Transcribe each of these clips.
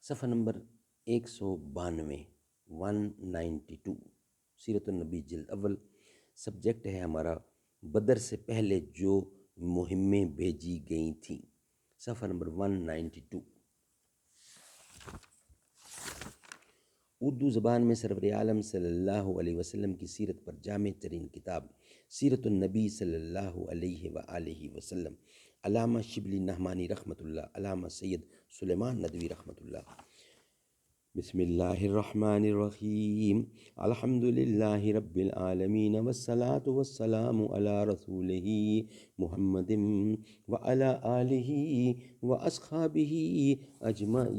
صفحہ نمبر 192 192 سیرت النبی جلد اول۔ سبجیکٹ ہے ہمارا بدر سے پہلے جو مہمیں بھیجی گئی تھیں۔ صفحہ نمبر 192۔ اردو زبان میں سرور عالم صلی اللہ علیہ وسلم کی سیرت پر جامع ترین کتاب سیرت النبی صلی اللہ علیہ وآلہ وسلم، علامہ شبلی نعمانی رحمۃ اللہ، علامہ سید سلیمان ندوی رحمۃ اللہ۔ بسم اللہ الرحمن الرحیم، الحمد للہ رب العالمین والصلاة والسلام علی رسولہ محمد وعلی آلہ واصحابہ اجمعین۔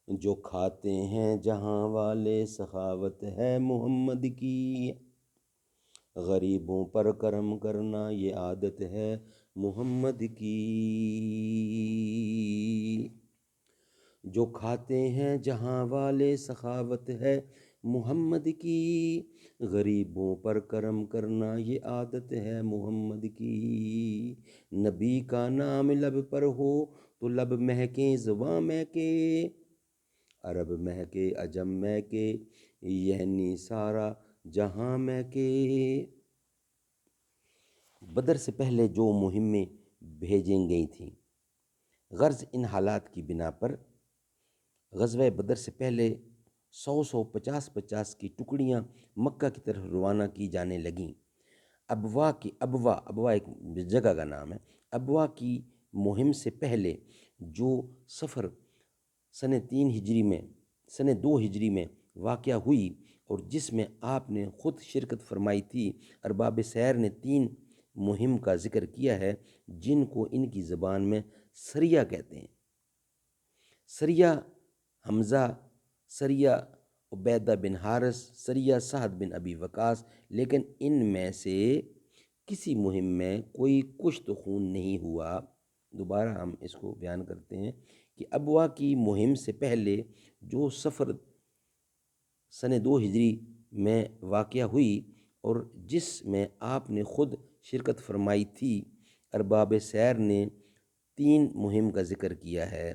جو کھاتے ہیں جہاں والے سخاوت ہے محمد کی، غریبوں پر کرم کرنا یہ عادت ہے محمد کی۔ جو کھاتے ہیں جہاں والے سخاوت ہے محمد کی، غریبوں پر کرم کرنا یہ عادت ہے محمد کی۔ نبی کا نام لب پر ہو تو لب مہکیں زباں مہکے، عرب مہکے عجم مہکے یعنی سارا جہاں مہکے۔ بدر سے پہلے جو مہمیں بھیجیں گئی تھیں، غرض ان حالات کی بنا پر غزوہ بدر سے پہلے 100 کی ٹکڑیاں مکہ کی طرف روانہ کی جانے لگیں۔ ابوا ایک جگہ کا نام ہے۔ ابوا کی مہم سے پہلے جو سفر سن 2 ہجری میں واقعہ ہوئی اور جس میں آپ نے خود شرکت فرمائی تھی، ارباب سیر نے 3 مہم کا ذکر کیا ہے جن کو ان کی زبان میں سریہ کہتے ہیں۔ سریہ حمزہ، سریہ عبیدہ بن حارث، سریہ سعد بن ابی وقاص، لیکن ان میں سے کسی مہم میں کوئی کشت خون نہیں ہوا۔ دوبارہ ہم اس کو بیان کرتے ہیں کہ ابوا کی مہم سے پہلے جو سفر سن 2 ہجری میں واقعہ ہوئی اور جس میں آپ نے خود شرکت فرمائی تھی، ارباب سیر نے 3 مہم کا ذکر کیا ہے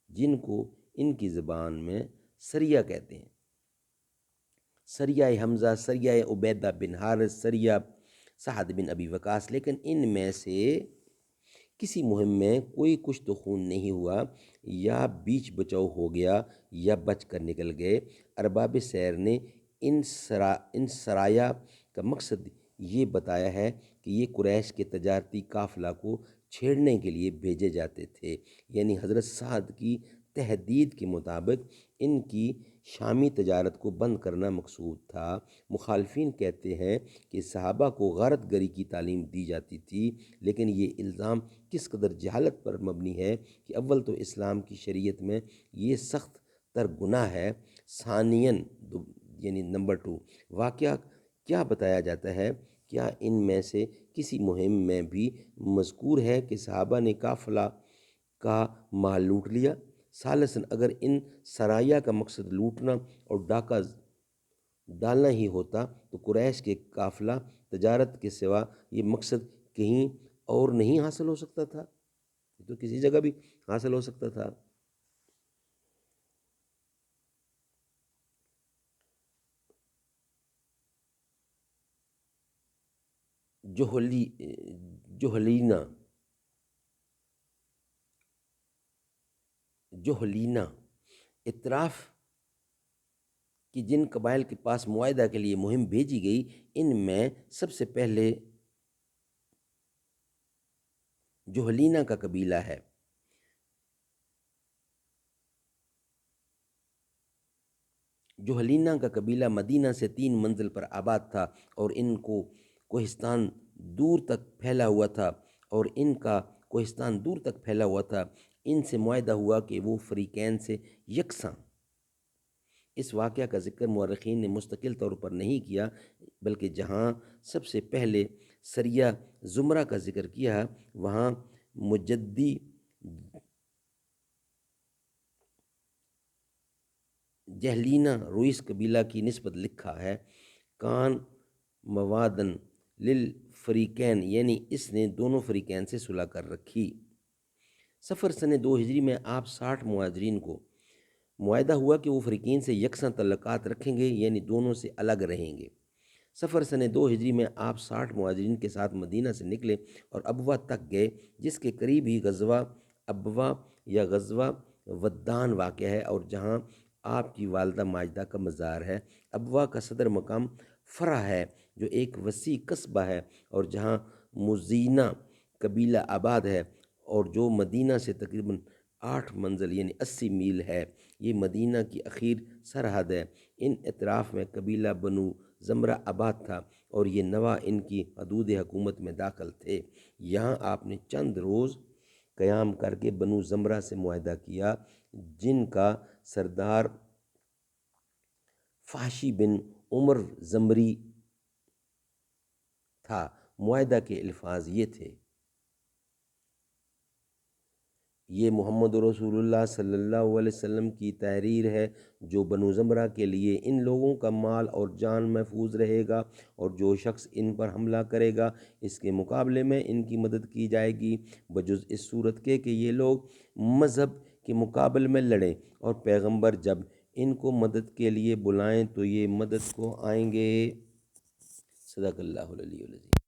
جن کو ان کی زبان میں سریہ کہتے ہیں۔ سریہ حمزہ، سریہ عبیدہ بن حارث، سریہ سعد بن ابی وقاص، لیکن ان میں سے کسی مہم میں کوئی کشت خون نہیں ہوا، یا بیچ بچاؤ ہو گیا یا بچ کر نکل گئے۔ ارباب سیر نے ان سرایا کا مقصد یہ بتایا ہے کہ یہ قریش کے تجارتی قافلہ کو چھیڑنے کے لیے بھیجے جاتے تھے، یعنی حضرت سعد کی تحدید کے مطابق ان کی شامی تجارت کو بند کرنا مقصود تھا۔ مخالفین کہتے ہیں کہ صحابہ کو غارت گری کی تعلیم دی جاتی تھی، لیکن یہ الزام کس قدر جہالت پر مبنی ہے کہ اول تو اسلام کی شریعت میں یہ سخت تر گناہ ہے، ثانیاً یعنی نمبر 2 واقعہ کیا بتایا جاتا ہے؟ کیا ان میں سے کسی مہم میں بھی مذکور ہے کہ صحابہ نے قافلہ کا مال لوٹ لیا؟ ثالثاً اگر ان سرایہ کا مقصد لوٹنا اور ڈاکہ ڈالنا ہی ہوتا تو قریش کے قافلہ تجارت کے سوا یہ مقصد کہیں اور نہیں حاصل ہو سکتا تھا؟ تو کسی جگہ بھی حاصل ہو سکتا تھا۔ جوہلینا اطراف کی جن قبائل کے پاس معاہدہ کے لیے مہم بھیجی گئی، ان میں سب سے پہلے جوہلینا کا قبیلہ ہے۔ جوہلینا کا قبیلہ مدینہ سے 3 منزل پر آباد تھا اور ان کو کوہستان دور تک پھیلا ہوا تھا۔ ان سے معاہدہ ہوا کہ وہ فریقین سے یکساں۔ اس واقعہ کا ذکر مورخین نے مستقل طور پر نہیں کیا، بلکہ جہاں سب سے پہلے سریہ زمرہ کا ذکر کیا وہاں مجدی جہلینا رویس قبیلہ کی نسبت لکھا ہے۔ کان موادن للفریقین، یعنی اس نے دونوں فریقین سے صلح کر رکھی۔ صفر سن 2 ہجری میں آپ 60 مہاجرین کو معاہدہ ہوا کہ وہ فریقین سے یکساں تعلقات رکھیں گے، یعنی دونوں سے الگ رہیں گے۔ صفر سن 2 ہجری میں آپ 60 مہاجرین کے ساتھ مدینہ سے نکلے اور ابوا تک گئے، جس کے قریب ہی غزوہ ابوا یا غزوہ ودان واقع ہے اور جہاں آپ کی والدہ ماجدہ کا مزار ہے۔ ابوا کا صدر مقام فرح ہے جو ایک وسیع قصبہ ہے اور جہاں مزینہ قبیلہ آباد ہے اور جو مدینہ سے تقریباً 8 منزل یعنی 80 میل ہے۔ یہ مدینہ کی اخیر سرحد ہے۔ ان اطراف میں قبیلہ بنو زمرہ آباد تھا اور یہ نواں ان کی حدود حکومت میں داخل تھے۔ یہاں آپ نے چند روز قیام کر کے بنو زمرہ سے معاہدہ کیا، جن کا سردار فحشی بن عمر زمری تھا۔ معاہدہ کے الفاظ یہ تھے: یہ محمد رسول اللہ صلی اللہ علیہ وسلم کی تحریر ہے جو بنو زمرہ کے لیے ان لوگوں کا مال اور جان محفوظ رہے گا، اور جو شخص ان پر حملہ کرے گا اس کے مقابلے میں ان کی مدد کی جائے گی، بجز اس صورت کے کہ یہ لوگ مذہب کے مقابل میں لڑیں، اور پیغمبر جب ان کو مدد کے لیے بلائیں تو یہ مدد کو آئیں گے۔ صدق اللہ العلی العظیم۔